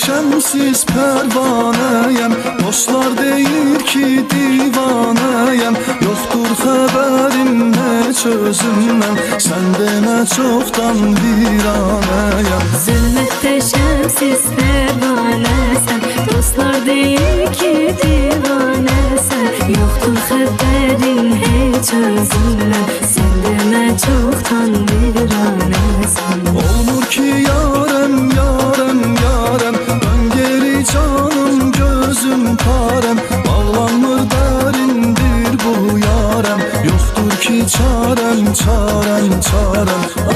şəmsiz pərvanəyəm. Dostlar deyir ki divanəyəm. Yoxdur xəbərim heç özümdən, sən demə çoxdan viranəyəm. Zülmətdə şəmsiz pərvanəsən, dostlar deyir ki divanəsən. Yoxdur xəbərin heç özündən, sən demə çoxdan viranəsən. Olmur ki yarəm, yarəm, yarəm, dön geri canım, gözüm parəm. Bağlanmır dərindir bu yarəm, yoxdur ki çarəm, çarəm, çarəm.